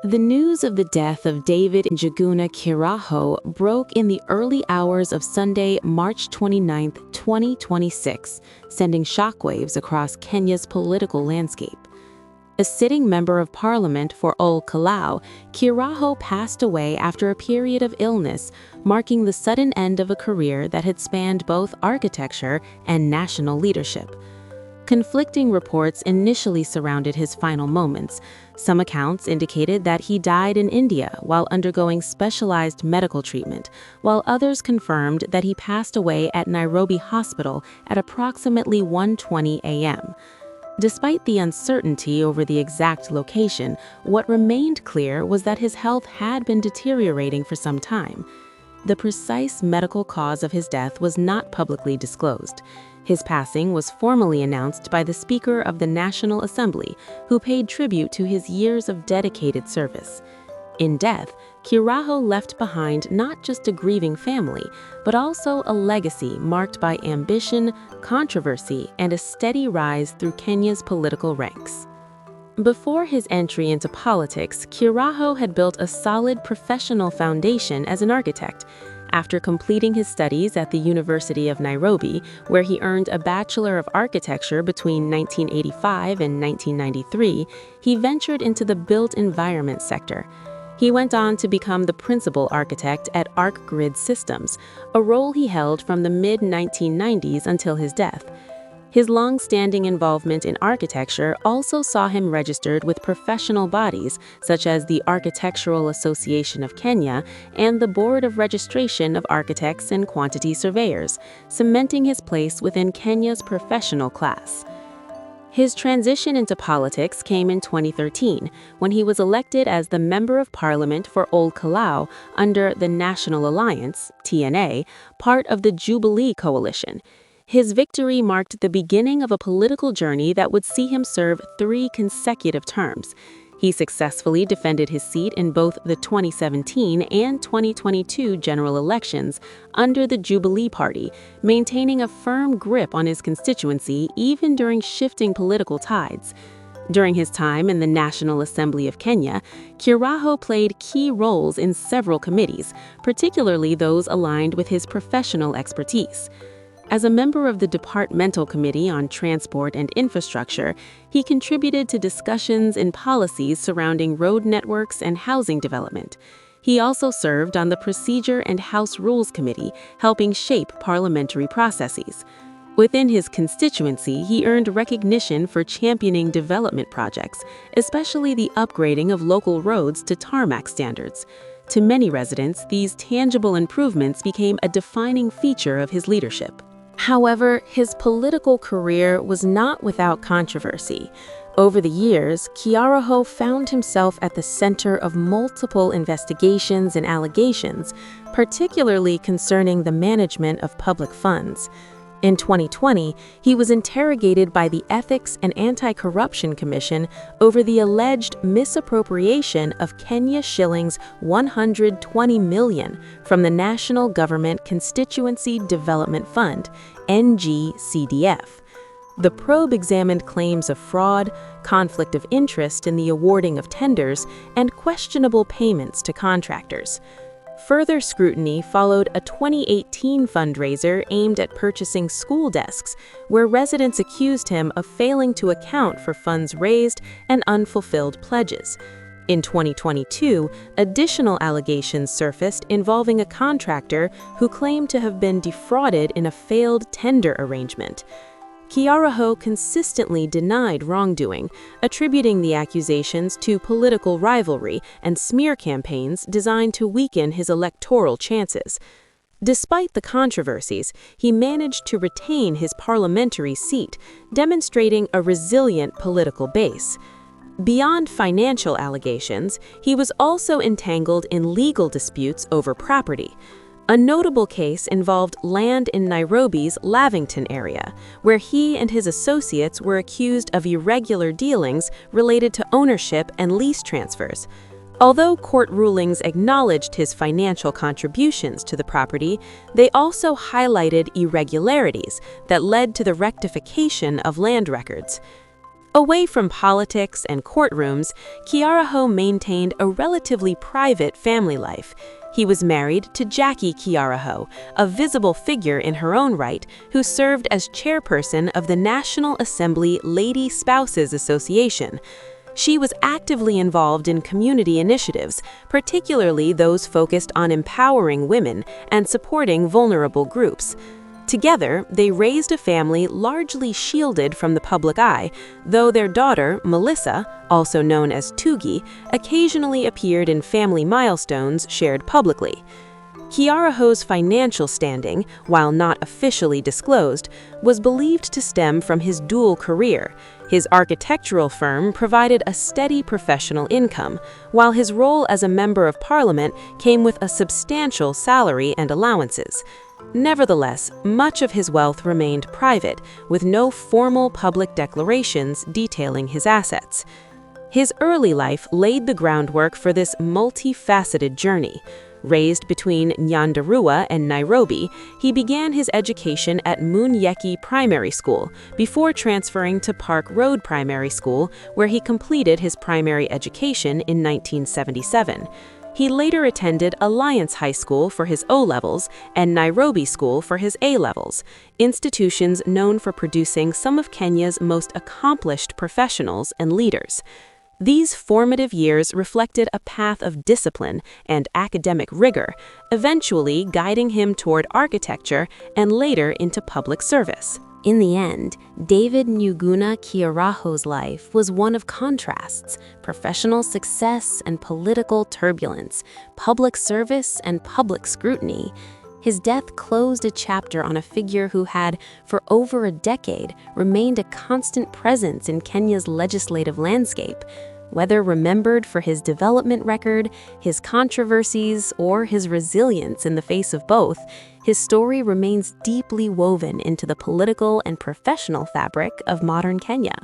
The news of the death of David Njuguna Kiaraho broke in the early hours of Sunday, March 29, 2026, sending shockwaves across Kenya's political landscape. A sitting member of parliament for Ol Kalou, Kiaraho passed away after a period of illness, marking the sudden end of a career that had spanned both architecture and national leadership. Conflicting reports initially surrounded his final moments. Some accounts indicated that he died in India while undergoing specialized medical treatment, while others confirmed that he passed away at Nairobi Hospital at approximately 1:20 a.m. Despite the uncertainty over the exact location, what remained clear was that his health had been deteriorating for some time. The precise medical cause of his death was not publicly disclosed. His passing was formally announced by the Speaker of the National Assembly, who paid tribute to his years of dedicated service. In death, Kiaraho left behind not just a grieving family, but also a legacy marked by ambition, controversy, and a steady rise through Kenya's political ranks. Before his entry into politics, Kiaraho had built a solid professional foundation as an architect. After completing his studies at the University of Nairobi, where he earned a Bachelor of Architecture between 1985 and 1993, he ventured into the built environment sector. He went on to become the principal architect at Arc Grid Systems, a role he held from the mid-1990s until his death. His long-standing involvement in architecture also saw him registered with professional bodies such as the Architectural Association of Kenya and the Board of Registration of Architects and Quantity Surveyors, cementing his place within Kenya's professional class. His transition into politics came in 2013, when he was elected as the Member of Parliament for Ol Kalou under the National Alliance, TNA, part of the Jubilee Coalition. His victory marked the beginning of a political journey that would see him serve 3 consecutive terms. He successfully defended his seat in both the 2017 and 2022 general elections under the Jubilee Party, maintaining a firm grip on his constituency even during shifting political tides. During his time in the National Assembly of Kenya, Kiaraho played key roles in several committees, particularly those aligned with his professional expertise. As a member of the Departmental Committee on Transport and Infrastructure, he contributed to discussions and policies surrounding road networks and housing development. He also served on the Procedure and House Rules Committee, helping shape parliamentary processes. Within his constituency, he earned recognition for championing development projects, especially the upgrading of local roads to tarmac standards. To many residents, these tangible improvements became a defining feature of his leadership. However, his political career was not without controversy. Over the years, Kiaraho found himself at the center of multiple investigations and allegations, particularly concerning the management of public funds. In 2020, he was interrogated by the Ethics and Anti-Corruption Commission over the alleged misappropriation of Kenya shillings 120 million from the National Government Constituency Development Fund, NGCDF. The probe examined claims of fraud, conflict of interest in the awarding of tenders, and questionable payments to contractors. Further scrutiny followed a 2018 fundraiser aimed at purchasing school desks, where residents accused him of failing to account for funds raised and unfulfilled pledges. In 2022, additional allegations surfaced involving a contractor who claimed to have been defrauded in a failed tender arrangement. Kiaraho consistently denied wrongdoing, attributing the accusations to political rivalry and smear campaigns designed to weaken his electoral chances. Despite the controversies, he managed to retain his parliamentary seat, demonstrating a resilient political base. Beyond financial allegations, he was also entangled in legal disputes over property. A notable case involved land in Nairobi's Lavington area, where he and his associates were accused of irregular dealings related to ownership and lease transfers. Although court rulings acknowledged his financial contributions to the property, they also highlighted irregularities that led to the rectification of land records. Away from politics and courtrooms, Kiaraho maintained a relatively private family life. He was married to Jackie Kiaraho, a visible figure in her own right, who served as chairperson of the National Assembly Lady Spouses Association. She was actively involved in community initiatives, particularly those focused on empowering women and supporting vulnerable groups. Together, they raised a family largely shielded from the public eye, though their daughter, Melissa, also known as Tugi, occasionally appeared in family milestones shared publicly. Kiaraho's financial standing, while not officially disclosed, was believed to stem from his dual career. His architectural firm provided a steady professional income, while his role as a member of parliament came with a substantial salary and allowances. Nevertheless, much of his wealth remained private, with no formal public declarations detailing his assets. His early life laid the groundwork for this multifaceted journey. Raised between Nyandarua and Nairobi, he began his education at Munyeki Primary School before transferring to Park Road Primary School, where he completed his primary education in 1977. He later attended Alliance High School for his O-levels and Nairobi School for his A-levels, institutions known for producing some of Kenya's most accomplished professionals and leaders. These formative years reflected a path of discipline and academic rigor, eventually guiding him toward architecture and later into public service. In the end, David Njuguna Kiaraho's life was one of contrasts: professional success and political turbulence, public service and public scrutiny. His death closed a chapter on a figure who had, for over a decade, remained a constant presence in Kenya's legislative landscape. Whether remembered for his development record, his controversies, or his resilience in the face of both, his story remains deeply woven into the political and professional fabric of modern Kenya.